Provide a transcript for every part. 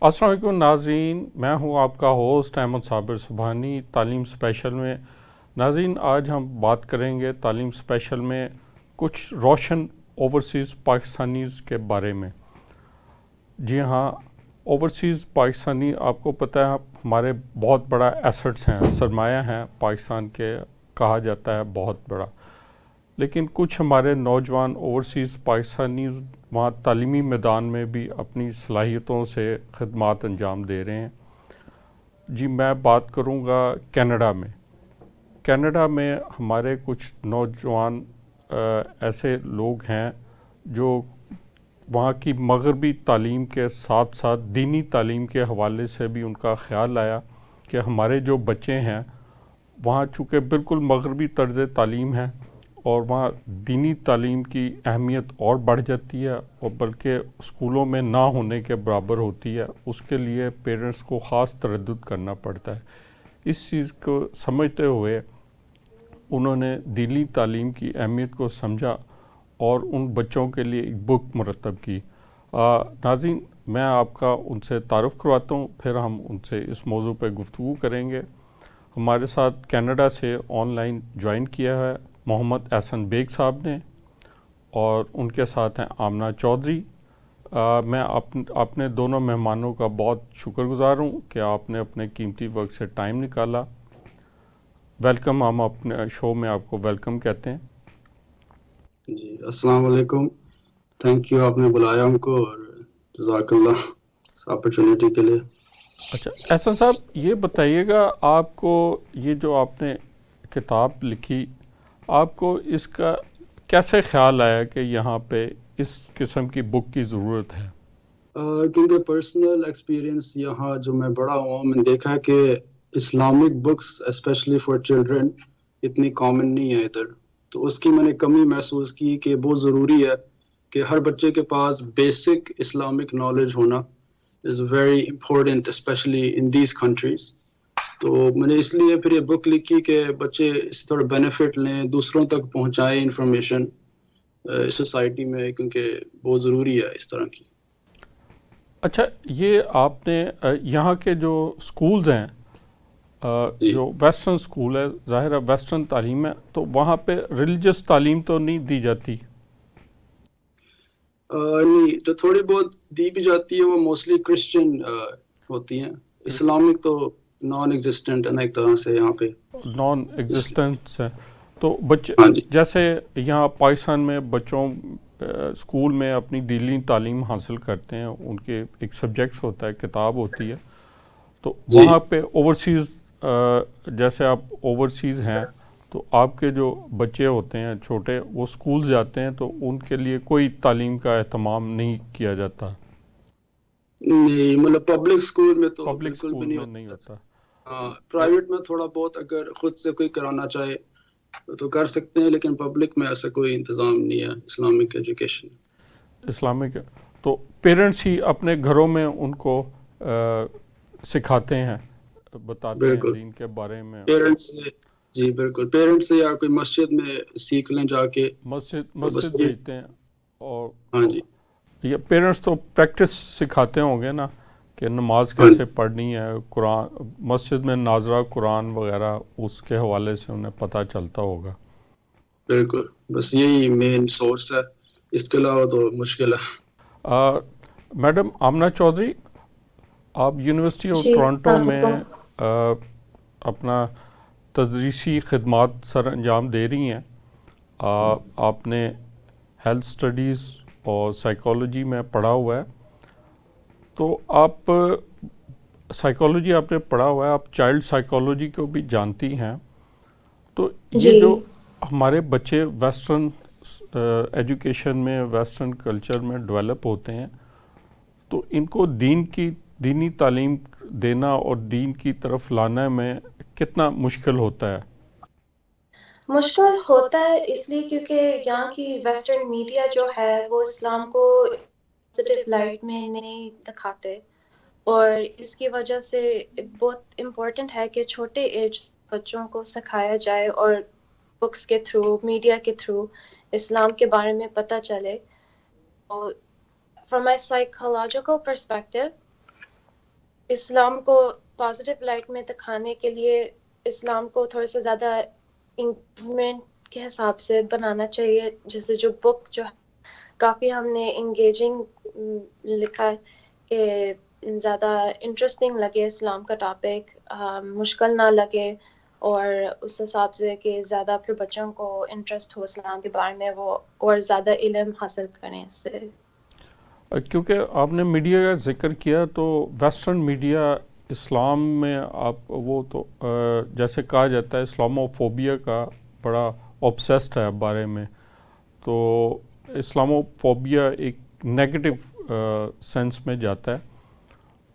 السلام علیکم ناظرین، میں ہوں آپ کا ہوسٹ احمد صابر سبحانی تعلیم اسپیشل میں۔ ناظرین، آج ہم بات کریں گے تعلیم اسپیشل میں کچھ روشن اوورسیز پاکستانیز کے بارے میں۔ جی ہاں، اوورسیز پاکستانی آپ کو پتہ ہے ہمارے بہت بڑا ایسٹس ہیں، سرمایہ ہیں پاکستان کے، کہا جاتا ہے بہت بڑا، لیکن کچھ ہمارے نوجوان اوورسیز پاکستانی وہاں تعلیمی میدان میں بھی اپنی صلاحیتوں سے خدمات انجام دے رہے ہیں۔ جی میں بات کروں گا کینیڈا میں۔ کینیڈا میں ہمارے کچھ نوجوان ایسے لوگ ہیں جو وہاں کی مغربی تعلیم کے ساتھ ساتھ دینی تعلیم کے حوالے سے بھی ان کا خیال آیا کہ ہمارے جو بچے ہیں وہاں چونکہ بالکل مغربی طرز تعلیم ہے اور وہاں دینی تعلیم کی اہمیت اور بڑھ جاتی ہے، اور بلکہ اسکولوں میں نہ ہونے کے برابر ہوتی ہے، اس کے لیے پیرنٹس کو خاص تردد کرنا پڑتا ہے۔ اس چیز کو سمجھتے ہوئے انہوں نے دینی تعلیم کی اہمیت کو سمجھا اور ان بچوں کے لیے ایک بک مرتب کی۔ ناظرین، میں آپ کا ان سے تعارف کرواتا ہوں، پھر ہم ان سے اس موضوع پہ گفتگو کریں گے۔ ہمارے ساتھ کینیڈا سے آن لائن جوائن کیا ہے محمد احسن بیگ صاحب نے، اور ان کے ساتھ ہیں آمنہ چودھری۔ میں اپنے دونوں مہمانوں کا بہت شکر گزار ہوں کہ آپ نے اپنے قیمتی وقت سے ٹائم نکالا۔ ویلکم، ہم اپنے شو میں آپ کو ویلکم کہتے ہیں۔ جی السلام علیکم، تھینک یو، آپ نے بلایا ہم کو، اور جزاک اللہ اس اپرچونیٹی کے لیے۔ اچھا احسن صاحب، یہ بتائیے گا آپ کو یہ جو آپ نے کتاب لکھی، آپ کو اس کا کیسے خیال آیا کہ یہاں پہ اس قسم کی بک کی ضرورت ہے؟ کیونکہ پرسنل ایکسپیرینس یہاں جو میں بڑا ہوا میں نے دیکھا کہ Islamic books especially for children اتنی کامن نہیں ہے ادھر، تو اس کی میں نے کمی محسوس کی کہ بہت ضروری ہے کہ ہر بچے کے پاس بیسک اسلامک نالج ہونا is very important especially in these countries. تو میں نے اس لیے پھر یہ بک لکھی کہ بچے اس سے تھوڑا بینیفٹ لیں، دوسروں تک پہنچائیں انفارمیشن سوسائٹی میں، کیونکہ بہت ضروری ہے اس طرح کی۔ اچھا، یہ آپ نے یہاں کے جو سکولز ہیں، جی جو ویسٹرن سکول ہے، ظاہر ہے ویسٹرن تعلیم ہے، تو وہاں پہ ریلیجس تعلیم تو نہیں دی جاتی؟ نہیں، جو تھوڑی بہت دی بھی جاتی ہے وہ موسٹلی کرسچن ہوتی ہیں، اسلامک تو نان ایگزسٹنٹ ہے نا ایک طرح سے یہاں پہ۔ نان ایگزسٹنس ہے، تو بچے ہاں جی جیسے یہاں پاکستان میں بچوں اسکول میں اپنی دینی تعلیم حاصل کرتے ہیں، ان کے ایک سبجیکٹس ہوتا ہے، کتاب ہوتی ہے، تو جی، وہاں پہ اوورسیز جیسے آپ اوورسیز ہیں تو آپ کے جو بچے ہوتے ہیں چھوٹے، وہ اسکول جاتے ہیں تو ان کے لیے کوئی تعلیم کا اہتمام نہیں کیا جاتا؟ نہیں مطلب پبلک اسکول میں تو پبلک بالکل بھی اسکول نہیں میں نہیں ہوتا ہوتا؟ ایسا۔ ہاں، پرائیویٹ میں تھوڑا بہت اگر خود سے کوئی کرانا چاہے تو کر سکتے ہیں، لیکن پبلک میں ایسا کوئی انتظام نہیں ہے اسلامک ایجوکیشن۔ اسلامک، تو پیرنٹس ہی اپنے گھروں میں ان کو سکھاتے ہیں، بتاتے ہیں بالکل، دین کے بارے میں؟ پیرنٹس سے، جی بالکل، پیرنٹس سے یا کوئی مسجد میں سیکھ لیں جا کے، تو بس مسجد یہ۔ بھیجتے ہیں، اور ہاں جی، یہ پیرنٹس تو پریکٹس سکھاتے ہوں گے نا کہ نماز ہاں کیسے جی، پڑھنی ہے، قرآن مسجد میں ناظرہ قرآن وغیرہ اس کے حوالے سے انہیں پتہ چلتا ہوگا۔ بالکل، بس یہی مین سورس ہے، اس کے علاوہ تو مشکل ہے۔ میڈم آمنہ چودھری، آپ یونیورسٹی آف جی ٹورانٹو السلام میں علیکم۔ اپنا تدریسی خدمات سر انجام دے رہی ہیں۔ آپ نے ہیلتھ اسٹڈیز اور سائیکالوجی میں پڑھا ہوا ہے، تو آپ سائیکالوجی آپ نے پڑھا ہوا ہے، آپ چائلڈ سائیکالوجی کو بھی جانتی ہیں، تو یہ جی جو ہمارے بچے ویسٹرن ایجوکیشن میں، ویسٹرن کلچر میں ڈیولپ ہوتے ہیں، تو ان کو دینی تعلیم دینا اور دین کی طرف لانا میں کتنا مشکل ہوتا ہے؟ مشکل ہوتا ہے اس لیے کیونکہ یہاں کی ویسٹرن میڈیا جو ہے وہ اسلام کو پازیٹیو لائٹ میں نہیں دکھاتے، اور اس کی وجہ سے بہت امپورٹنٹ ہے کہ چھوٹے ایج بچوں کو سکھایا جائے اور بکس کے تھرو، میڈیا کے تھرو اسلام کے بارے میں پتہ چلے۔ فرام اے سائیکولوجیکل پرسپیکٹو، اسلام کو پازیٹیو لائٹ میں دکھانے کے لیے اسلام کو تھوڑا سا زیادہ انگیجمنٹ کے حساب سے بنانا چاہیے. جیسے جو بک جو کافی ہم نے انگیجنگ لکھا ہے کہ زیادہ انٹرسٹنگ لگے اسلام کا ٹاپک, مشکل نہ لگے, اور اس حساب سے کہ زیادہ پھر بچوں کو انٹرسٹ ہو اسلام کے بارے میں, وہ اور زیادہ علم حاصل کریں اس سے. کیونکہ آپ نے میڈیا کا ذکر کیا تو ویسٹرن میڈیا اسلام میں آپ وہ تو جیسے کہا جاتا ہے اسلاموفوبیا کا بڑا اوبسیسڈ ہے بارے میں, تو اسلاموفوبیا ایک نیگیٹو سینس میں جاتا ہے,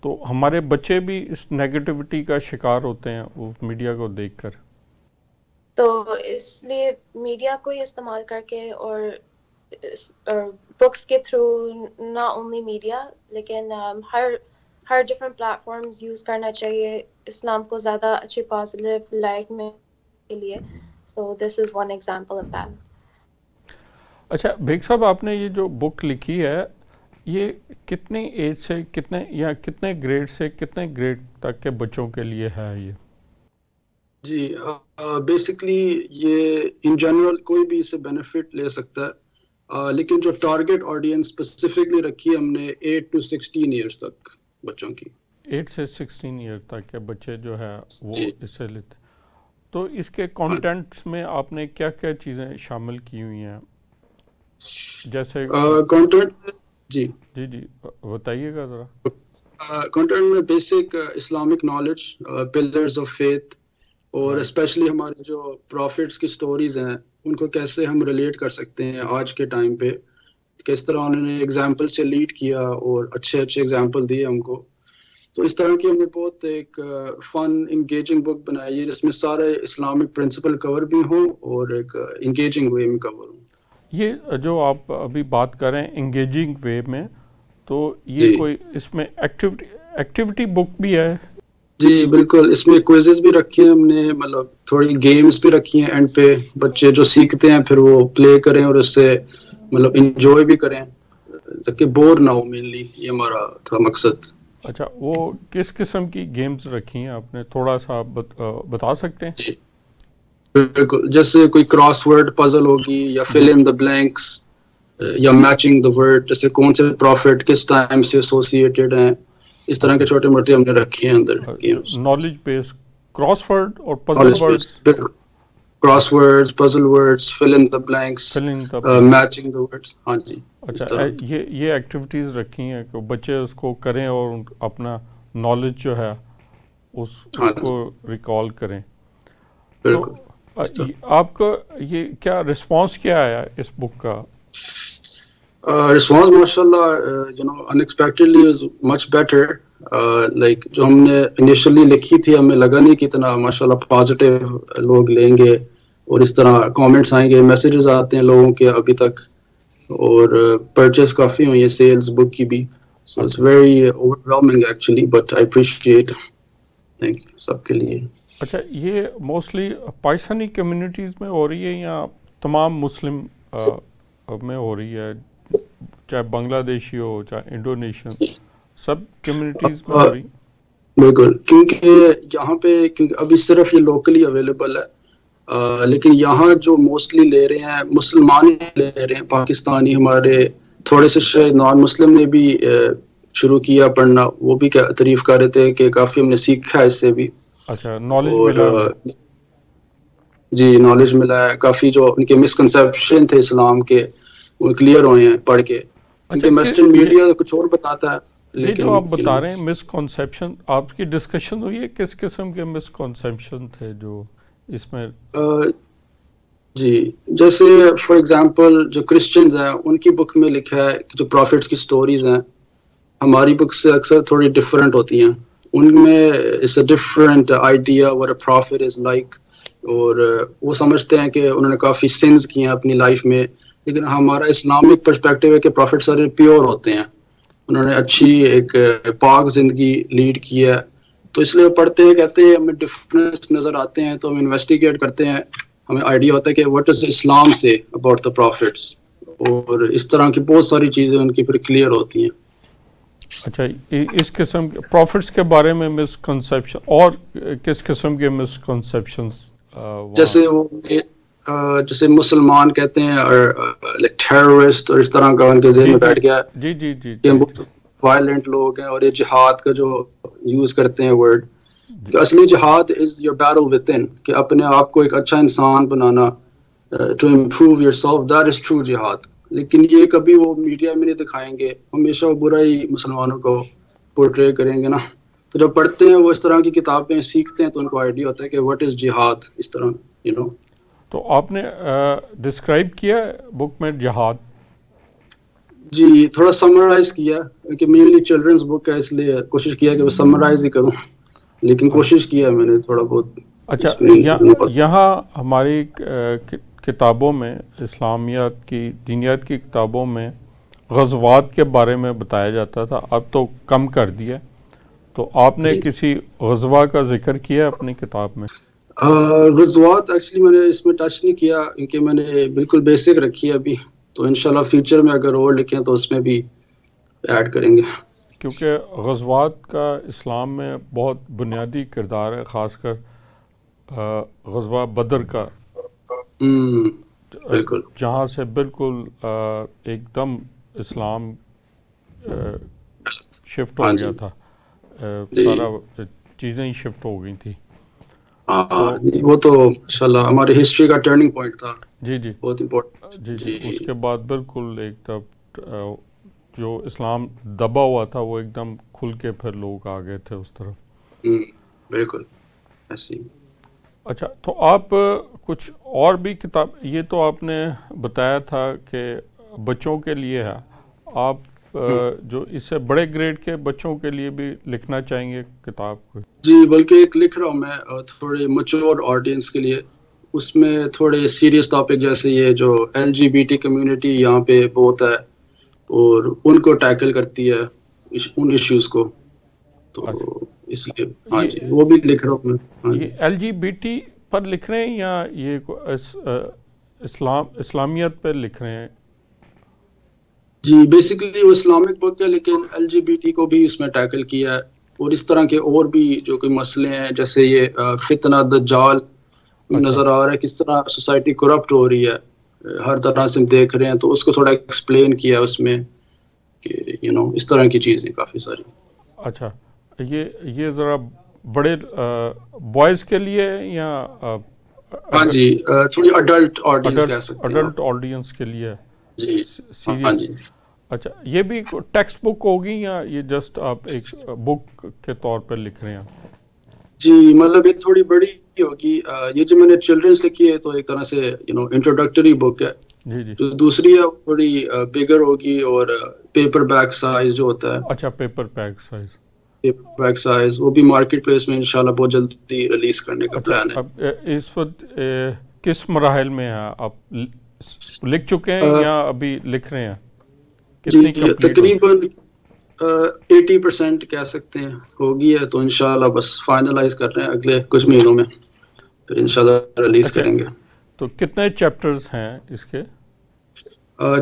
تو ہمارے بچے بھی اس نیگیٹیوٹی کا شکار ہوتے ہیں وہ میڈیا کو دیکھ کر. تو اس لیے میڈیا کو ہی استعمال کر کے اور بکس کے تھرو, نہ اونلی میڈیا لیکن ہر ڈفرینٹ پلیٹ فارمز یوز کرنا چاہیے اسلام کو زیادہ اچھی پازیٹیو لائٹ میں کے لیے. So this is one example of that. اچھا بیگ صاحب, آپ نے یہ جو بک لکھی ہے یہ کتنی ایج سے کتنے گریڈ سے کتنے گریڈ تک کے بچوں کے لیے ہے یہ؟ جی بیسکلی یہ ان جنرل کوئی بھی اس سے بینیفٹ لے سکتا ہے, لیکن جو ٹارگٹ آڈینس اسپیسیفکلی رکھی ہے ہم نے 8 to 16 ایئرس تک بچوں کی. 8 سے 16 ایئر تک کے بچے جو ہے وہ اس سے لیتے. تو اس کے کانٹینٹس میں آپ نے کیا کیا چیزیں شامل کی ہوئی ہیں؟ جیسے کانٹینٹ جی بتائیے گا ذرا. کانٹینٹ میں basic Islamic knowledge, pillars of faith, اور اسپیشلی ہمارے جو پروفٹس کی سٹوریز ہیں ان کو کیسے ہم ریلیٹ کر سکتے ہیں آج کے ٹائم پہ, کس طرح انہوں نے ایگزامپل سے لیڈ کیا اور اچھے ایگزامپل دیے ہم کو. تو اس طرح کی ہم نے بہت ایک فن انگیجنگ بک بنائی ہے جس میں سارے اسلامک پرنسپل کور بھی ہوں اور ایک انگیجنگ وے میں کور ہوں. یہ جو آپ ابھی بات کر رہے ہیں انگیجنگ وے میں, تو یہ کوئی اس میں ایکٹیویٹی بک بھی ہے؟ جی بالکل, اس میں کوئزز بھی رکھے ہیں ہم نے, مطلب تھوڑی گیمز بھی رکھی ہیں اینڈ پہ, بچے جو سیکھتے ہیں پھر وہ پلے کریں اور اس سے مطلب انجوائے بھی کریں تاکہ بور نہ ہو. مینلی یہ ہمارا تھا مقصد. اچھا, وہ کس قسم کی گیمز رکھی ہیں آپ نے, تھوڑا سا بتا سکتے ہیں؟ جی بالکل, جیسے کوئی کراس ورڈ پزل ہوگی یا فل ان دا بلینکس یا میچنگ دا ورڈ, جیسے کون سے پروفٹ کس ٹائم سے ایسوسیٹڈ ہیں, اس طرح کے چھوٹے موٹے ہم نے رکھے ہیں اندر games. Knowledge base crossword اور puzzle words, crosswords, puzzle words, fill in the blanks, matching the words. ہاں جی. اچھا, یہ ایکٹیویٹیز رکھی ہیں کہ بچے اس کو کریں اور اپنا نالج جو ہے اس کو ریکال کریں. بالکل. آپ کا یہ کیا رسپانس کیا آیا اس بک کا؟ رسپانس ماشاء اللہ unexpectedly is much better. Like جو ہم نے انیشلی لکھی تھی ہمیں لگا نہیں کہ اتنا ماشاء اللہ پازیٹیو لوگ لیں گے, اور اس طرح کامنٹس آئیں گے, میسیجز آتے ہیں لوگوں کے ابھی تک, اور پرچیز کافی ہوئی ہیں سیلز بک کی بھی. So it's very overwhelming actually, but I appreciate. Thank you سب کے لیے. اچھا, یہ موسٹلی پاکستانی کمیونٹیز میں ہو رہی ہے یا تمام مسلم میں ہو رہی ہے, چاہے بنگلہ دیشی ہو چاہے انڈونیشین, سب کمیونٹیز میں ہو رہی؟ بالکل, کیونکہ یہاں پہ کیونکہ ابھی صرف یہ لوکلی اویلیبل ہے, لیکن یہاں جو موسٹلی لے رہے ہیں مسلمان لے رہے ہیں, پاکستانی ہمارے تھوڑے سے شاید نان مسلم نے بھی شروع کیا پڑھنا, وہ بھی تعریف کر رہے تھے کہ کافی ہم نے سیکھا اس سے بھی. اچھا, نالج ملا. جی نالج ملا ہے, کافی جو ان کے مسکنسیپشن تھے اسلام کے وہ کلیئر ہوئے ہیں پڑھ کے. کیونکہ ویسٹرن میڈیا کچھ اور بتاتا ہے. یہ جو آپ بتا رہے ہیں مسکنسیپشن, آپ کی ڈسکشن ہوئی ہے کس قسم کے مسکنسیپشن تھے جو اس میں؟ جی جیسے فار ایگزامپل جو کرسچنز ہیں ان کی بک میں لکھا ہے کہ جو پروفٹس کی سٹوریز ہیں ہماری بک سے اکثر تھوڑی ڈفرینٹ ہوتی ہیں. ان میں it's a different idea what a prophet is like, اور وہ سمجھتے ہیں کہ انہوں نے کافی سنز کیے ہیں اپنی لائف میں, لیکن ہمارا اسلامک پرسپیکٹیو ہے کہ پروفٹ سارے پیور ہوتے ہیں, انہوں نے اچھی ایک پاک زندگی لیڈ کی ہے. تو اس لیے پڑھتے ہیں, کہتے ہیں ہمیں ڈفرینس نظر آتے ہیں تو ہم انویسٹیگیٹ کرتے ہیں, ہمیں آئیڈیا ہوتا ہے کہ واٹ از اسلام سے اباؤٹ دا پروفٹس, اور اس طرح کی بہت ساری چیزیں ان کی پھر کلیئر ہوتی ہیں. اچھا اس قسم کے پروفٹس کے بارے میں مسکنسیپشن اور کس قسم کے مسکنسیپشنز جیسے وہ جیسے مسلمان کہتے ہیں اور ٹیررسٹ اور اس طرح کا ان کے ذہن میں بیٹھ گیا جی جی جی کہ وائلنٹ لوگ ہیں اور یہ جہاد کا جو یوز کرتے ہیں ورڈ کہ اصلی جہاد is your battle within کہ اپنے آپ کو ایک اچھا انسان بنانا to improve yourself that is true جہاد. لیکن یہ کبھی وہ میڈیا میں نہیں دکھائیں گے, ہمیشہ وہ برا ہی مسلمانوں کو پورٹرے کریں گے نا. تو جب پڑھتے ہیں وہ اس طرح کی کتابیں سیکھتے ہیں تو ان کو آئیڈیا ہوتا ہے کہ واٹ از جہاد اس طرح یو نو. تو آپ نے ڈسکرائب کیا بک میں جہاد؟ جی تھوڑا سمرائز کیا کہ مینلی چلڈرنس بک ہے اس لیے کوشش کیا کہ وہ سمرائز ہی کروں, لیکن کوشش کیا میں نے تھوڑا بہت. اچھا یہاں ہماری کتابوں میں اسلامیات کی دینیات کی کتابوں میں غزوات کے بارے میں بتایا جاتا تھا, اب تو کم کر دیا. تو آپ نے کسی غزوہ کا ذکر کیا اپنی کتاب میں؟ غزوات ایکچولی میں نے اس میں ٹچ نہیں کیا کیونکہ میں نے بالکل بیسک رکھی ہے ابھی, تو انشاءاللہ فیوچر میں اگر اور لکھیں تو اس میں بھی ایڈ کریں گے. کیونکہ غزوات کا اسلام میں بہت بنیادی کردار ہے, خاص کر غزوہ بدر کا, بالکل جہاں سے بالکل ایک دم اسلام شفٹ ہو گیا تھا, سارا چیزیں ہی شفٹ ہو گئی تھی. وہ تو انشاءاللہ ہماری ہسٹری کا ٹرننگ پوائنٹ تھا. جی جی بہت امپورٹنٹ. جی جی اس کے بعد بالکل ایک دم جو اسلام دبا ہوا تھا وہ ایک دم کھل کے پھر لوگ آ گئے تھے اس طرف. بالکل ایسی. اچھا تو آپ کچھ اور بھی کتاب, یہ تو آپ نے بتایا تھا کہ بچوں کے لیے ہے, آپ جو اس سے بڑے گریڈ کے بچوں کے لیے بھی لکھنا چاہیں گے کتاب کو؟ جی بلکہ ایک لکھ رہا ہوں میں تھوڑے میچور آڈینس کے لیے, اس میں تھوڑے سیریس ٹاپک جیسے یہ جو LGBT کمیونٹی یہاں پہ بہت ہے اور ان کو ٹیکل کرتی ہے ان ایشوز کو, تو اس لیے ہاں جی وہ بھی لکھ رہا ہوں میں. یہ LGBT پر لکھ رہے ہیں یا یہ اسلامیت پر لکھ رہے ہیں؟ جی بیسیکلی وہ اسلامک بک ہے لیکن LGBT کو بھی اس میں ٹیکل کیا ہے, اور اس طرح کے اور بھی جو کوئی مسئلے ہیں جیسے یہ فتنہ دجال نظر آ رہا ہے, کس طرح سوسائٹی کرپٹ ہو رہی ہے ہر طرح سے ہم دیکھ رہے ہیں, تو اس کو تھوڑا ایکسپلین کیا اس میں کہ یو نو اس طرح کی چیزیں کافی ساری. اچھا یہ ذرا بڑے بوائز کے لیے یا ہاں جی تھوڑی اڈلٹ آڈینس کہہ سکتے ہیں, اڈلٹ آڈینس کے لیے جی ہاں جی. اچھا یہ بھی ٹیکسٹ بک ہوگی یا یہ جسٹ آپ ایک بک کے طور پر لکھ رہے ہیں؟ جی مطلب یہ تھوڑی بڑی ہوگی, یہ جو میں نے چلڈرنس لکھی ہے تو ایک طرح سے یو نو انٹروڈکٹری بک ہے. جی جی. جو دوسری ہے تھوڑی بگر ہوگی اور پیپر بیک سائز جو ہوتا ہے. اچھا paper back size. Paper back size وہ بھی مارکیٹ پلیس میں انشاءاللہ بہت جلدی ریلیز کرنے کا پلان ہے. اب اس وقت کس مراحل میں ہیں آپ؟ لکھ چکے ہیں یا ابھی لکھ رہے ہیں؟ جی تقریباً 80% کہہ سکتے ہیں ہو گئی ہے, تو انشاءاللہ بس فائنلائز کر رہے ہیں اگلے کچھ مہینوں میں, پھر انشاءاللہ ریلیز کریں گے. تو کتنے چیپٹرز ہیں اس کے؟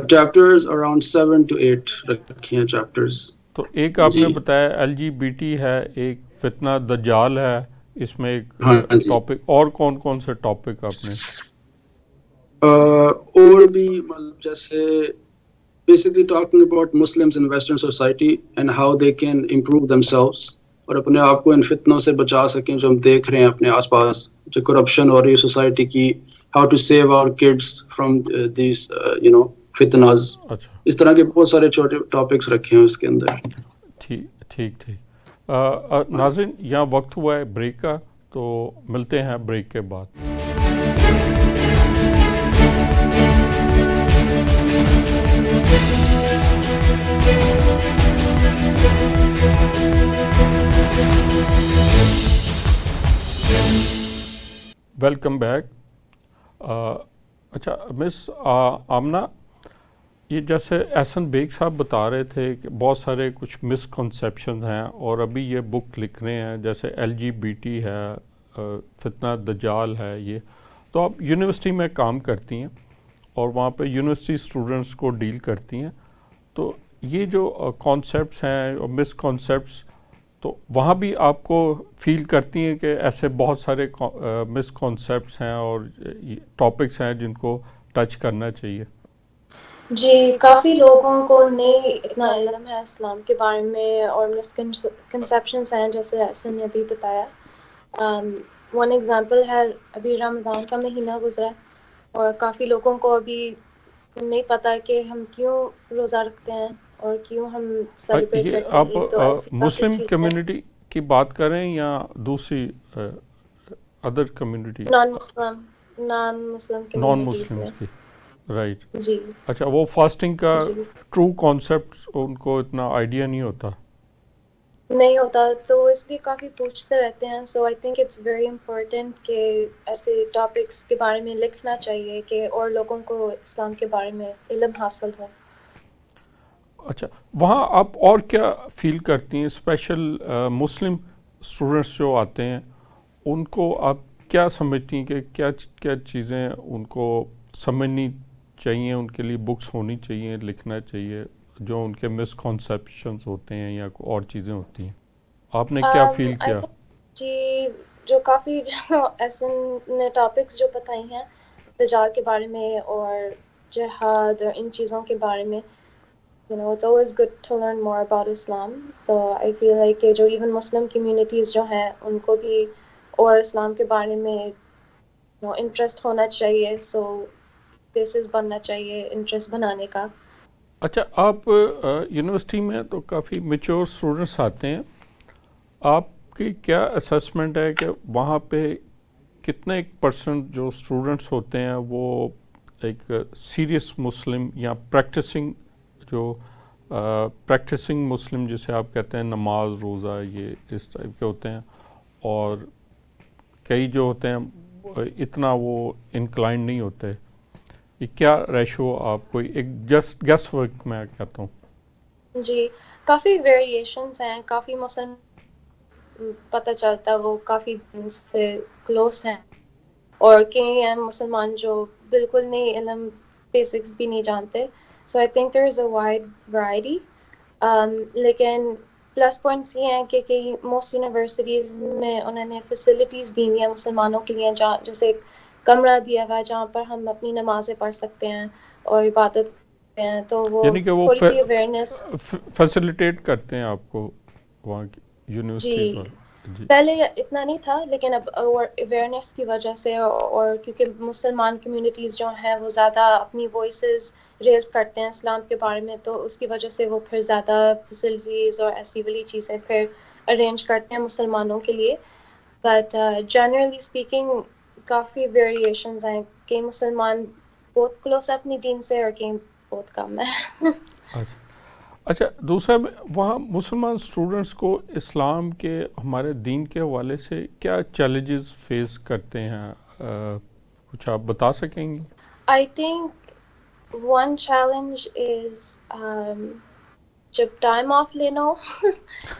چیپٹرز اراؤنڈ 7 to 8 رکھے ہیں چیپٹرز. تو ایک آپ نے بتایا LGBT ہے, ایک فتنہ دجال ہے, اس میں ایک ٹاپک, اور کون کون سے ٹاپک آپ نے؟ اور بھی مطلب جیسے basically talking about Muslims in Western society and how they can improve themselves اور اپنے آپ کو ان فتنوں سے بچا سکیں جو ہم دیکھ رہے ہیں اپنے آس پاس, جو کرپشن ہو رہی ہے سوسائٹی کی, how to save our kids from these you know فتناز. اس طرح کے بہت سارے چھوٹے ٹاپکس رکھے ہیں اس کے اندر. ٹھیک. ناظرین یہاں وقت ہوا ہے بریک کا, تو ملتے ہیں بریک کے بعد. Welcome back. اچھا مس آمنہ, یہ جیسے احسن بیگ صاحب بتا رہے تھے کہ بہت سارے کچھ مسکنسیپشنز ہیں اور ابھی یہ بک لکھ رہے ہیں, جیسے LGBT ہے, فتنہ دجال ہے, یہ تو آپ یونیورسٹی میں کام کرتی ہیں اور وہاں پہ یونیورسٹی اسٹوڈنٹس کو ڈیل کرتی ہیں, تو یہ جو کانسیپٹس ہیں اور مس کانسیپٹس، تو وہاں بھی آپ کو فیل کرتی ہیں کہ ایسے بہت سارے مس کانسیپٹس ہیں اور ٹاپکس ہیں جن کو ٹچ کرنا چاہیے؟ جی، کافی لوگوں کو نہیں اتنا علم ہے اسلام کے بارے میں اور مسکنسیپشنس ہیں، جیسے احسن نے ابھی بتایا. ون ایگزامپل ہے، ابھی رمضان کا مہینہ گزرا اور کافی لوگوں کو ابھی نہیں پتا کہ ہم کیوں روزہ رکھتے ہیں اور کیوں ہم سیلیبریٹ یہ کرتے ہیں آپ عید. تو ایسی کافی مسلم چیزیں، کمیونٹی کی بات کریں یا دوسری ادر کمیونٹی؟ نان مسلم نان کمیونٹیز میں. مسلمس کی، رائٹ. جی اچھا، وہ فاسٹنگ کا جی ٹرو کانسیپٹ ان کو اتنا آئیڈیا نہیں ہوتا. نہیں ہوتا، تو اس لیے کافی پوچھتے رہتے ہیں. So I think it's very important کہ ایسے ٹاپکس کے بارے میں لکھنا چاہیے کہ اور لوگوں کو اسلام کے بارے میں علم حاصل ہو. اچھا، وہاں آپ اور کیا فیل کرتی ہیں؟ اسپیشل مسلم اسٹوڈنٹس جو آتے ہیں ان کو آپ کیا سمجھتی ہیں کہ کیا کیا چیزیں ان کو سمجھنی چاہیے، ان کے لیے بکس ہونی چاہیے، لکھنا چاہیے، جو ان کے مس کانسیپشنز ہوتے ہیں یا اور چیزیں ہوتی ہیں؟ آپ نے کیا فیل آئی کیا؟ تھنک جی، جو کافی جو ایسے نے ٹاپکس جو بتائی ہیں تجارت کے بارے میں اور جہاد اور ان چیزوں کے بارے میں، it's always good to learn more about Islam. تو I feel like کہ جو even مسلم کمیونٹیز جو ہیں ان کو بھی اور اسلام کے بارے میں انٹرسٹ ہونا چاہیے. سو بیسس بننا چاہیے انٹرسٹ بنانے کا. اچھا، آپ یونیورسٹی میں تو کافی میچور اسٹوڈنٹس آتے ہیں، آپ کی کیا اسیسمنٹ ہے کہ وہاں پہ کتنے پرسنٹ جو اسٹوڈنٹس ہوتے ہیں وہ ایک سیریس مسلم یا پریکٹسنگ مسلم جسے آپ کہتے ہیں، نماز روزہ یہ اس ٹائپ کے ہوتے ہیں، اور کئی جو ہوتے ہیں اتنا وہ انکلائنڈ نہیں ہوتے؟ یہ کیا ریشو آپ کو ایک جسٹ گیس ورک میں کہتا ہوں؟ جی، کافی ویریشنز ہیں. کافی مسلم پتہ چلتا ہے وہ کافی دن سے کلوز ہیں، اور کئی ہیں مسلمان جو بالکل نہیں علم بیسکس بھی نہیں جانتے. So I think there is a wide variety. لیکن پلس پوائنٹس یہ ہیں کہ کئی موسٹ یونیورسٹیز میں انہوں نے فیسلٹیز دی ہوئی ہیں مسلمانوں کے لیے، جیسے ایک کمرہ دیا ہوا ہے جہاں پر ہم اپنی نمازیں پڑھ سکتے ہیں اور عبادت کرتے ہیں. تو وہ یعنی کہ وہ تھوڑی سی اویئرنیس فیسیلیٹیٹ کرتے ہیں آپ کو وہاں کی یونیورسٹیز جی، والے؟ جی، پہلے اتنا نہیں تھا، لیکن اب اویئرنیس کی وجہ سے اور کیونکہ مسلمان کمیونٹیز جو ہیں وہ زیادہ اپنی وائسز ریز کرتے ہیں اسلام کے بارے میں، تو اس کی وجہ سے وہ پھر زیادہ فیسلٹیز اور ایسی والی چیزیں پھر ارینج کرتے ہیں مسلمانوں کے لیے. But generally speaking coffee variations ہیں. کئی مسلمان بہت کلوز ہے اپنی دین سے اور کئی بہت کم ہے. اچھا، دوسرا وہاں مسلمان اسٹوڈنٹس کو اسلام کے ہمارے دین کے حوالے سے کیا چیلنجز فیس کرتے ہیں؟ کچھ آپ بتا سکیں گے؟ I think one challenge is جب ٹائم آف لینا ہو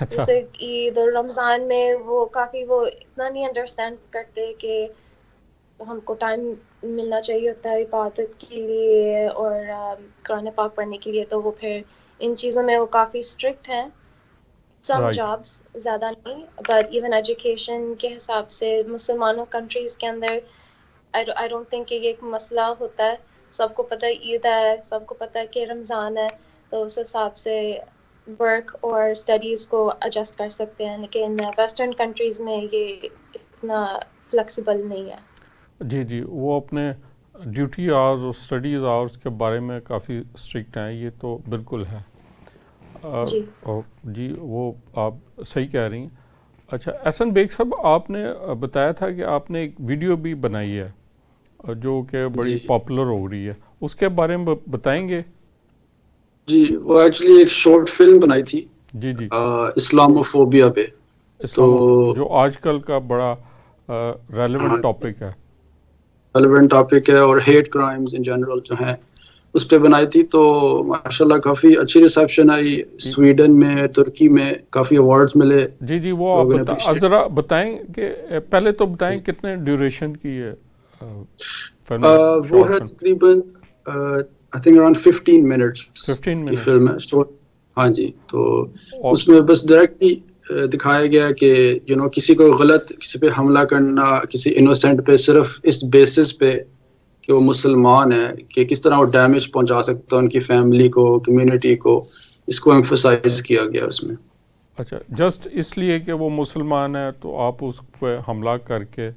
جیسے عید اور رمضان میں وہ کافی وہ اتنا نہیں انڈرسٹینڈ کرتے کہ ہم کو ٹائم ملنا چاہیے ہوتا ہے عبادت کے لیے اور قرآن پاک پڑھنے کے لیے. تو وہ پھر ان چیزوں میں وہ کافی اسٹرکٹ ہیں. سم جابس زیادہ نہیں، بٹ ایون ایجوکیشن کے حساب سے مسلمانوں کنٹریز کے اندر آئی ڈونٹ تھنک کہ یہ ایک مسئلہ ہوتا ہے. سب کو پتہ ہے عید ہے، سب کو پتہ ہے کہ رمضان ہے، تو اس حساب سے ورک اور اسٹڈیز کو ایڈجسٹ کر سکتے ہیں. لیکن ویسٹرن کنٹریز میں یہ اتنا فلیکسیبل نہیں ہے. جی جی، وہ اپنے ڈیوٹی آورز اور اسٹڈیز آورز کے بارے میں کافی اسٹرکٹ ہیں، یہ تو بالکل ہے. جی، وہ آپ صحیح کہہ رہی ہیں. اچھا، احسن بیگ صاحب، آپ نے بتایا تھا کہ آپ نے ایک ویڈیو بھی بنائی ہے جو کہ بڑی پاپولر ہو رہی ہے، اس کے بارے میں بتائیں گے؟ جی، وہ ایکچولی ایک شارٹ فلم بنائی تھی جی جی، اسلاموفوبیا پہ، تو جو آج کل کا بڑا ریلیونٹ ٹاپک ہے. ریلیونٹ ٹاپک ہے، اور ہیٹ کرائمز ان جنرل جو ہیں اس پہ بنائی تھی. تو ماشاءاللہ کافی اچھی ریسیپشن آئی. سویڈن میں، ترکی میں کافی ایوارڈز ملے. جی جی، وہ آپ ذرا بتائیں کہ پہلے تو بتائیں کتنے ڈیوریشن کی ہے فلم؟ وہ ہے تقریباً I think around 15 minutes کی فلم ہے. ہاں جی، تو اور اس میں بس ڈائریکٹلی دکھایا گیا کہ کسی کو غلط کسی پہ حملہ کرنا کسی انوسینٹ پہ صرف اس بیسس پہ کہ وہ مسلمان ہے کہ کس طرح وہ ڈیمیج پہنچا سکتا ہے ان کی فیملی کو کمیونٹی کو، اس کو ایمفسائز کیا گیا اس میں. اچھا، جسٹ اس لیے کہ وہ مسلمان ہے تو آپ اس پہ حملہ کر کے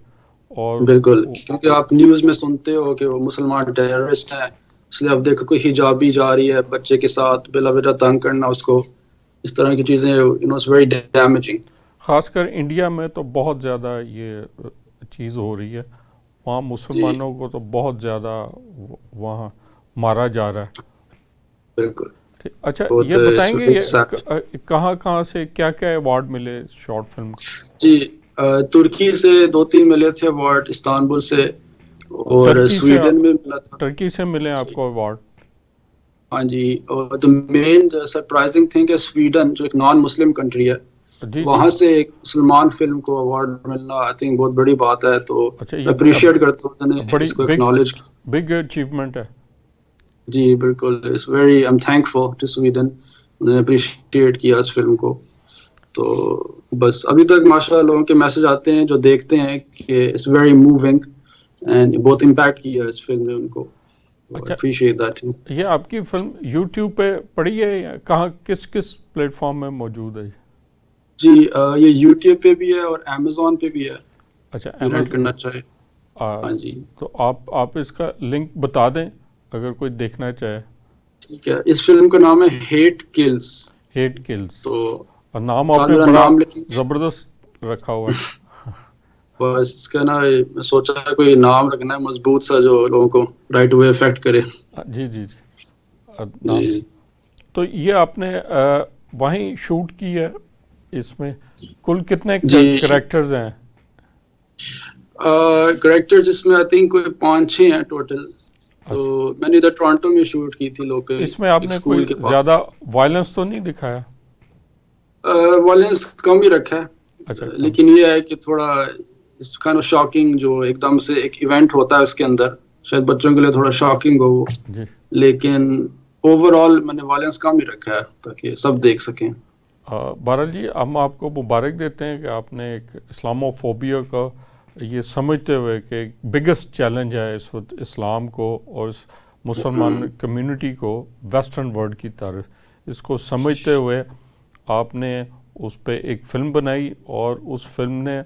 اور بالکل، کیونکہ آپ نیوز میں سنتے ہو کہ وہ مسلمان ٹیررسٹ ہیں، اس لیے آپ دیکھو کوئی حجابی جا رہی ہے بچے کے ساتھ بلا وجہ تنگ کرنا اس کو، اس طرح کی چیزیں اٹس ویری ڈیمیجنگ. خاص کر انڈیا میں تو بہت زیادہ یہ چیز ہو رہی ہے، وہاں جی مسلمانوں کو تو بہت زیادہ وہاں مارا جا رہا ہے. بالکل، اچھا، بہت یہ بتائیں گے سیڈ. یہ کہاں سے کیا کیا ایوارڈ ملے شارٹ فلم کو؟ جی ترکی سے 2-3 ملے تھے ایوارڈ، استانبول سے، اور ٹرکی سے سویڈن میں ملا تھا. ٹرکی سے ملے آپ جی کو ایوارڈ؟ ہاں جی، اور دا مین سرپرائزنگ تھنگ ہے سویڈن جو ایک نان مسلم کنٹری ہے، جی جی. وہاں سے ایک مسلمان فلم کو ایوارڈ ملنا آئی تھنک بہت بڑی بات ہے، تو اچھا، میں یہ اپریشیٹ کرتا ہوں میں نے بڑی اس کو اکنالج کیا. بگ اچیومنٹ ہے. جی بالکل، it's very I am thankful to Sweden, انہوں نے اپریشیٹ کیا اس فلم کو. تو بس ابھی تک ماشاء اللہ لوگوں کے میسج آتے ہیں جو دیکھتے ہیں کہ اٹس ویری موونگ اینڈ بہت امپیکٹ کیا اس فلم نے ان کو. اچھا، اپریشیٹ دیٹ. یہ آپ کی فلم یوٹیوب پہ پڑی ہے یا کہاں کس پلیٹ فارم میں موجود ہے؟ جی یہ یوٹیوب پہ بھی ہے اور امیزون پہ بھی ہے. اچھا، رینٹ کرنا چاہے. ہاں جی تو آپ اس کا لنک بتا دیں اگر کوئی دیکھنا چاہے. ٹھیک ہے، اس فلم کا نام ہے ہیٹ کلز. ہیٹ کلز، تو اور نام ساتھ آپ نے میرا بڑا نام لکھیں. زبردست رکھا ہوا ہے. بس اس کا نا میں سوچا کوئی نام رکھنا ہے مضبوط سا جو لوگوں کو رائٹ وے افیکٹ کرے. جی جی جی. نام جی تو یہ آپ نے وہیں شوٹ کی ہے؟ اس میں کل کتنے جی کریکٹرز ہیں؟ کریکٹرز اس میں آئی تھنک کوئی 5-6 ہیں ٹوٹل. تو میں نے ادھر ٹورانٹو میں شوٹ کی تھی لوکل، اس میں آپ ایک نے کوئی اسکول کے پاس. زیادہ وائلنس تو نہیں دکھایا؟ وائلنس کم ہی رکھا اچھا، ہے، لیکن یہ ہے کہ تھوڑا اس کائنڈ آف شاکنگ جو ایک دم سے ایک ایونٹ ہوتا ہے اس کے اندر، شاید بچوں کے لیے تھوڑا شاکنگ ہو وہ، جی. لیکن اوور آل میں نے وائلنس کم ہی رکھا ہے تاکہ سب دیکھ سکیں. بہرحال جی، ہم آپ کو مبارک دیتے ہیں کہ آپ نے ایک اسلامو فوبیا کا یہ سمجھتے ہوئے کہ بگسٹ چیلنج ہے اس وقت اسلام کو اور اس مسلمان کمیونٹی کو ویسٹرن ورلڈ کی طرف، اس کو سمجھتے ہوئے آپ نے اس پہ ایک فلم بنائی، اور اس فلم نے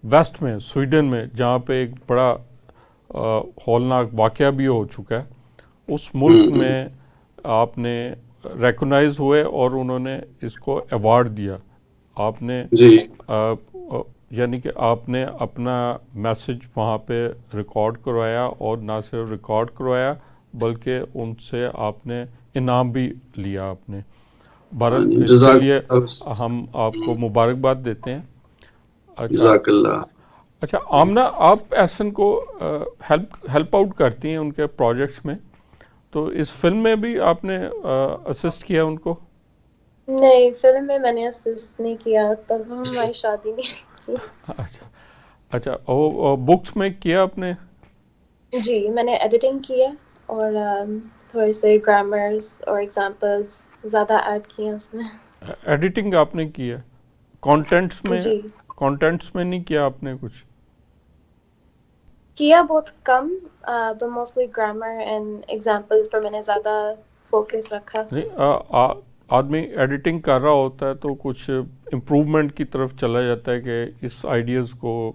ویسٹ میں سویڈن میں جہاں پہ ایک بڑا ہولناک واقعہ بھی ہو چکا ہے، اس ملک میں آپ نے ریکگنائز ہوئے اور انہوں نے اس کو ایوارڈ دیا. آپ نے جی یعنی کہ آپ نے اپنا میسج وہاں پہ ریکارڈ کروایا، اور نہ صرف ریکارڈ کروایا بلکہ ان سے آپ نے انعام بھی لیا آپ نے. بہرحال اس کے لیے ہم آپ کو مبارکباد دیتے ہیں. جزاک اللہ. اچھا آمنہ، آپ احسن کو ہیلپ آؤٹ کرتی ہیں ان کے پروجیکٹس میں، تو اس فلم میں بھی آپ نے اسسٹ کیا ان کو؟ نہیں، فلم میں نے اسسٹ نہیں کیا، تب ہماری شادی نہیں کی. اچھا، وہ بکس میں کیا آپ نے؟ جی میں نے ایڈیٹنگ کی ہے، اور تھوڑے سے گرامرز اور ایگزامپلز زیادہ ایڈ کیے ہیں اس میں. ایڈیٹنگ آپ نے کی ہے، کانٹینٹس میں جی کانٹینٹس میں نہیں کیا آپ نے کچھ؟ کیا بہت کم، but mostly grammar and examples پر میں نے زیادہ فوکس رکھا. نہیں، آدمی ایڈیٹنگ کر رہا ہوتا ہے تو کچھ امپروومنٹ کی طرف چلا جاتا ہے کہ اس آئیڈیاز کو،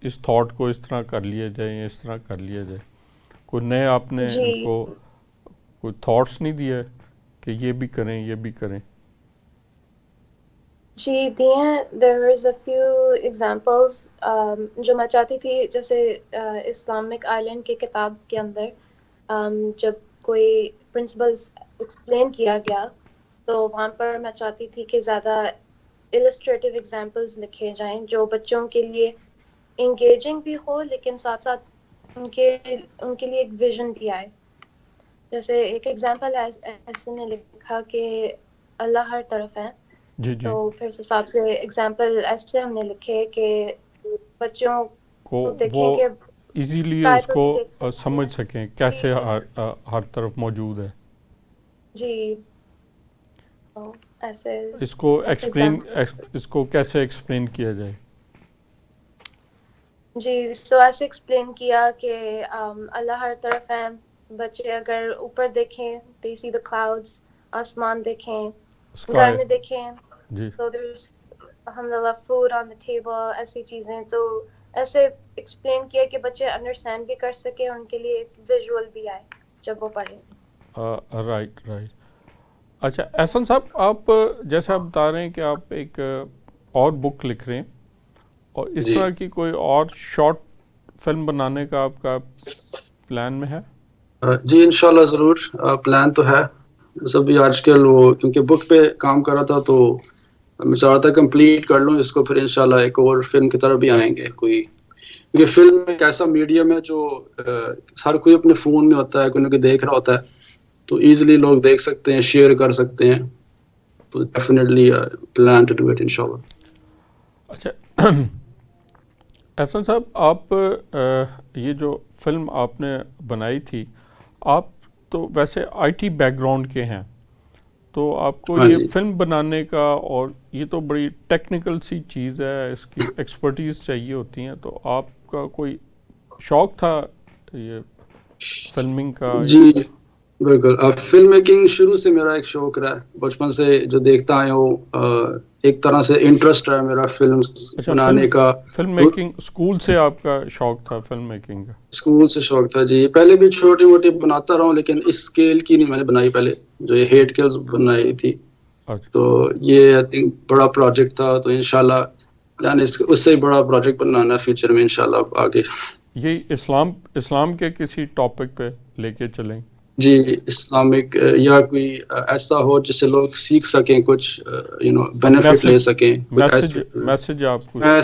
اس تھاٹ کو اس طرح کر لیا جائے یا اس طرح کر لیا جائے. کوئی نئے آپ نے ان کو کوئی تھاٹس نہیں دیا کہ یہ بھی کریں یہ بھی کریں؟ جی دیے ہیں. there was a few examples جو میں چاہتی تھی، جیسے اسلامک آئلینڈ کی کتاب کے اندر جب کوئی پرنسپلز ایکسپلین کیا گیا تو وہاں پر میں چاہتی تھی کہ زیادہ السٹریٹو ایگزامپلز لکھے جائیں جو بچوں کے لیے انگیجنگ بھی ہو، لیکن ساتھ ساتھ ان کے لیے ایک ویژن بھی آئے. جیسے ایک ایگزامپل ایسے نے لکھا کہ اللہ ہر طرف ہے. جی جی. تو پھر اس حساب سے ایگزامپل ایسے ہم نے لکھے کہ بچوں کو دیکھیں وہ کہ ایزیلی اس کو سمجھ سکیں کیسے ہر طرف موجود ہے. جی ایسے اس کو کیسے ایکسپلین کیا جائے؟ جی سو ایسے ایکسپلین کیا کہ اللہ ہر طرف ہے. بچے اگر اوپر دیکھیں they see the clouds, آسمان دیکھیں, گھر میں دیکھیں جی so there's alhamdulillah food on the table, ایسی چیزیں. تو ایسے ایکسپلین کیا کہ بچے انڈرسٹینڈ بھی کر سکیں, ان کے لیے ایک ویژول بھی آئے جب وہ پڑھیں. رائٹ. اچھا احسن صاحب, آپ جیسے آپ بتا رہے ہیں کہ آپ ایک اور بک لکھ رہے ہیں, اور اس طرح کی کوئی اور شارٹ فلم بنانے کا آپ کا پلان میں ہے؟ جی انشاءاللہ ضرور, پلان تو ہے. بس ابھی آج کل وہ کیونکہ بک پہ کام کر رہا تھا تو میں چاہ رہا تھا کمپلیٹ کر لوں اس کو, پھر انشاءاللہ ایک اور فلم کی طرف بھی آئیں گے کوئی. کیونکہ فلم ایک ایسا میڈیم ہے جو ہر کوئی اپنے فون میں ہوتا ہے, کوئی نہ کوئی دیکھ رہا ہوتا ہے, تو ایزیلی لوگ دیکھ سکتے ہیں, شیئر کر سکتے ہیں. تو definitely plan to do it انشاءاللہ. اچھا احسن صاحب, آپ یہ جو فلم آپ نے بنائی تھی, آپ تو ویسے آئی ٹی بیک گراؤنڈ کے ہیں, تو آپ کو یہ فلم بنانے کا, اور یہ تو بڑی ٹیکنیکل سی چیز ہے, اس کی ایکسپرٹیز چاہیے ہوتی ہیں, تو آپ کا کوئی شوق تھا یہ فلمنگ کا؟ جی بالکل, فلم میکنگ شروع سے میرا ایک شوق رہا ہے, بچپن سے جو دیکھتا آیا ہوں, ایک طرح سے انٹرسٹ ہے میرا فلم بنانے کا. فلم میکنگ اسکول سے آپ کا شوق تھا فلم میکنگ کا؟ اسکول سے شوق تھا جی. پہلے بھی چھوٹی موٹی بناتا رہا ہوں, لیکن اس اسکیل کی نہیں میں نے بنائی پہلے, جو یہ ہیٹ کلز بنائی تھی. تو یہ آئی تھنک بڑا پروجیکٹ تھا, تو انشاءاللہ پلان اس سے ہی بڑا پروجیکٹ بنانا فیوچر میں انشاءاللہ آگے. یہ اسلام کے کسی ٹاپک پہ لے کے چلیں؟ جی اسلامک, یا کوئی ایسا ہو جس سے لوگ سیکھ سکیں, کچھ بینیفٹ لے سکیں, میسج ہو. ہاں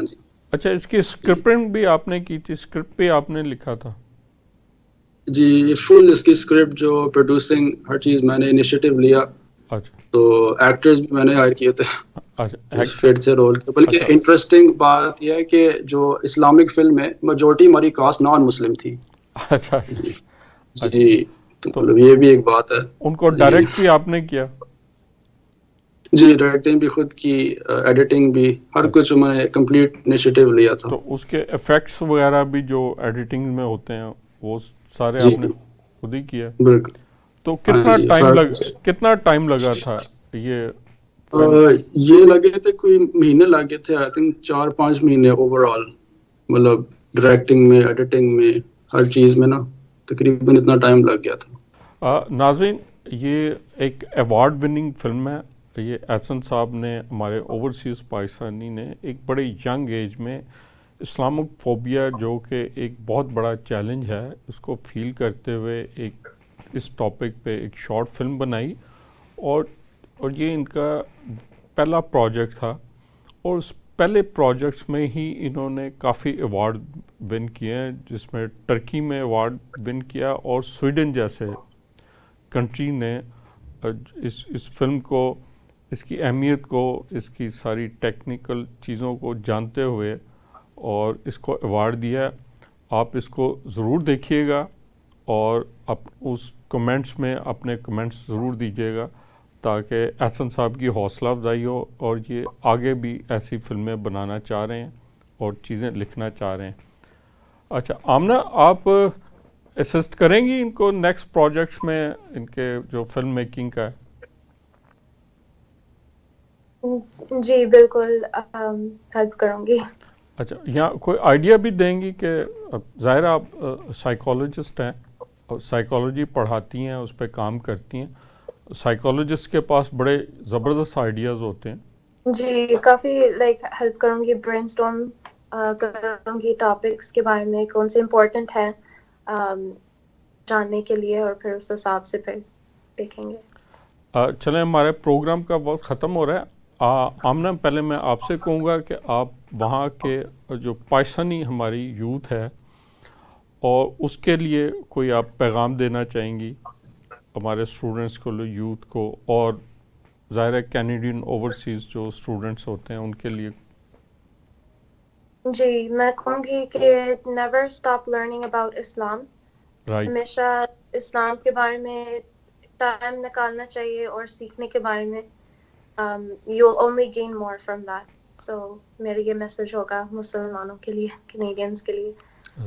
جی. اچھا اس کی اسکرپٹنگ بھی آپ نے کی تھی, اسکرپٹ بھی آپ نے لکھا تھا؟ جی فل اس کی اسکرپٹ جو پروڈیوسنگ ہر چیز میں نے انیشیٹو لیا. اچھا. تو ایکٹرز بھی میں نے ہائر کیے تھے. اچھا فٹ سے رول. بلکہ انٹرسٹنگ بات یہ ہے کہ جو اسلامک فلم میں میجورٹی ہماری کاسٹ نان مسلم تھی. اچھا جی, تو یہ بھی ایک بات ہے. ان کو ڈائریکٹ بھی آپ نے کیا؟ جی ڈائریکٹنگ بھی خود کی, ایڈیٹنگ بھی, ہر کچھ میں نے کمپلیٹ انیشیٹو لیا تھا. تو اس کے ایفیکٹس وغیرہ بھی جو ایڈیٹنگ میں ہوتے ہیں وہ سارے آپ نے خود ہی کیا؟ بالکل. تو کتنا ٹائم لگا تھا یہ لگے تھے, کوئی مہینے لگے تھے, آئی تھنک 4-5 مہینے اوور آل, مطلب ڈائریکٹنگ میں, ایڈیٹنگ میں, ہر چیز میں نا تقریباً اتنا ٹائم لگ گیا تھا. ناظرین یہ ایک ایوارڈ وننگ فلم ہے. یہ احسن صاحب نے, ہمارے اوورسیز پاکستانی نے, ایک بڑے ینگ ایج میں اسلامک فوبیا جو کہ ایک بہت بڑا چیلنج ہے, اس کو فیل کرتے ہوئے ایک اس ٹاپک پہ ایک شارٹ فلم بنائی, اور یہ ان کا پہلا پروجیکٹ تھا, اور اس پہلے پروجیکٹس میں ہی انہوں نے کافی ایوارڈ ون کیے ہیں, جس میں ٹرکی میں ایوارڈ ون کیا, اور سویڈن جیسے کنٹری نے اس فلم کو, اس کی اہمیت کو, اس کی ساری ٹیکنیکل چیزوں کو جانتے ہوئے اور اس کو ایوارڈ دیا. آپ اس کو ضرور دیکھیے گا, اور اس کمنٹس میں اپنے کمنٹس ضرور دیجیے گا, تاکہ احسن صاحب کی حوصلہ افزائی ہو, اور یہ آگے بھی ایسی فلمیں بنانا چاہ رہے ہیں اور چیزیں لکھنا چاہ رہے ہیں. اچھا آمنہ, آپ اسسٹ کریں گی ان کو نیکسٹ پروجیکٹس میں, ان کے جو فلم میکنگ کا ہے؟ جی بالکل ہیلپ کروں گی. اچھا, یہاں کوئی آئیڈیا بھی دیں گی کہ ظاہر آپ سائیکالوجسٹ ہیں, اور سائیکالوجی پڑھاتی ہیں, اس پہ کام کرتی ہیں, سائیکالوجسٹ کے پاس بڑے زبردست آئیڈیاز ہوتے ہیں. جی کافی ہیلپ کروں گی, برین اسٹارم کروں گی ٹاپکس کے بارے میں, کون سے امپورٹنٹ ہے جاننے کے لیے, اور پھر اس حساب سے پھر دیکھیں گے. چلیں ہمارے پروگرام کا وقت ختم ہو رہا ہے. آمنہ پہلے میں آپ سے کہوں گا کہ آپ وہاں کے جو پاکستانی ہماری یوتھ ہے, اور اس کے لیے کوئی آپ پیغام دینا چاہیں گی ہمارے اسٹوڈنٹس کو, یوتھ کو, اور ظاہر ہے کینیڈین اوورسیز جو اسٹوڈنٹس ہوتے ہیں ان کے لیے؟ جی میں کہوں گی کہ never stop learning about Islam. ہمیشہ اسلام کے بارے میں ٹائم نکالنا چاہیے اور سیکھنے کے بارے میں. You'll only gain more from that. So میرا یہ میسج ہوگا مسلمانوں کے لیے, کینیڈینس کے لیے.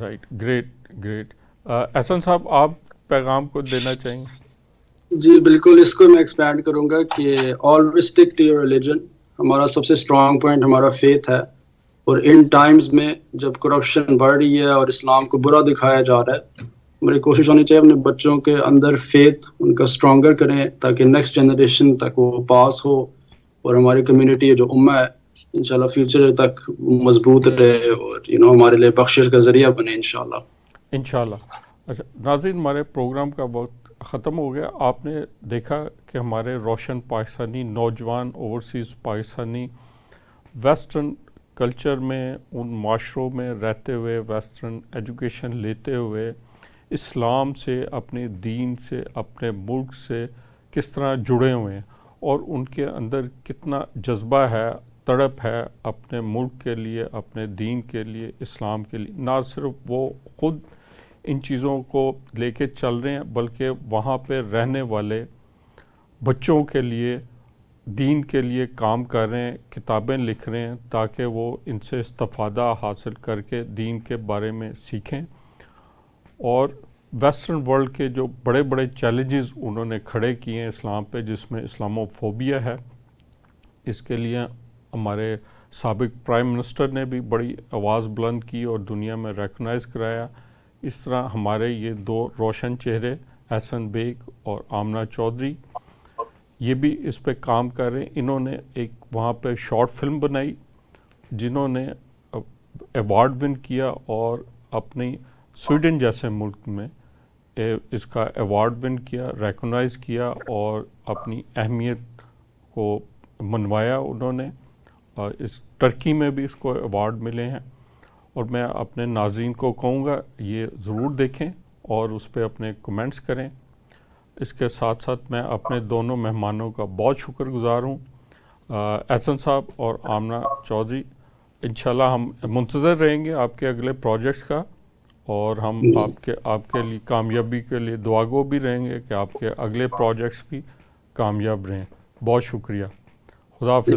Right, great great. احسن صاحب آپ پیغام کو دینا چاہیں گے؟ جی بالکل, اس کو میں ایکسپینڈ کروں گا کہ always stick to your religion. ہمارا سب سے اسٹرانگ پوائنٹ ہمارا فیتھ ہے, اور ان ٹائمز میں جب کرپشن بڑھ رہی ہے اور اسلام کو برا دکھایا جا رہا ہے, ہماری کوشش ہونی چاہیے اپنے بچوں کے اندر فیتھ ان کا اسٹرانگر کریں تاکہ نیکسٹ جنریشن تک وہ پاس ہو, اور ہماری کمیونٹی جو امہ ہے انشاءاللہ فیوچر تک مضبوط رہے, اور ہمارے لیے بخشش کا ذریعہ بنے انشاءاللہ. اچھا ناظرین, ہمارے پروگرام کا وقت ختم ہو گیا. آپ نے دیکھا کہ ہمارے روشن پاکستانی نوجوان اوورسیز پاکستانی ویسٹرن کلچر میں, ان معاشروں میں رہتے ہوئے, ویسٹرن ایجوکیشن لیتے ہوئے اسلام سے, اپنے دین سے, اپنے ملک سے کس طرح جڑے ہوئے ہیں, اور ان کے اندر کتنا جذبہ ہے, تڑپ ہے اپنے ملک کے لیے, اپنے دین کے لیے, اسلام کے لیے. نہ صرف وہ خود ان چیزوں کو لے کے چل رہے ہیں بلکہ وہاں پہ رہنے والے بچوں کے لیے, دین کے لیے کام کر رہے ہیں, کتابیں لکھ رہے ہیں تاکہ وہ ان سے استفادہ حاصل کر کے دین کے بارے میں سیکھیں. اور ویسٹرن ورلڈ کے جو بڑے بڑے چیلنجز انہوں نے کھڑے کیے ہیں اسلام پہ, جس میں اسلامو فوبیا ہے, اس کے لیے ہمارے سابق پرائم منسٹر نے بھی بڑی آواز بلند کی اور دنیا میں ریکگنائز کرایا. اس طرح ہمارے یہ دو روشن چہرے احسن بیگ اور آمنہ چودھری, یہ بھی اس پہ کام کر رہے ہیں. انہوں نے ایک وہاں پہ شارٹ فلم بنائی جنہوں نے ایوارڈ ون کیا, اور اپنی سویڈن جیسے ملک میں اس کا ایوارڈ ون کیا, ریکگنائز کیا, اور اپنی اہمیت کو منوایا انہوں نے. اس ٹرکی میں بھی اس کو ایوارڈ ملے ہیں, اور میں اپنے ناظرین کو کہوں گا یہ ضرور دیکھیں اور اس پہ اپنے کمنٹس کریں. اس کے ساتھ ساتھ میں اپنے دونوں مہمانوں کا بہت شکر گزار ہوں, احسن صاحب اور آمنہ چودھری. انشاءاللہ ہم منتظر رہیں گے آپ کے اگلے پروجیکٹس کا, اور ہم آپ کے لیے کامیابی کے لیے دعاگو بھی رہیں گے کہ آپ کے اگلے پروجیکٹس بھی کامیاب رہیں. بہت شکریہ. خدا حافظ.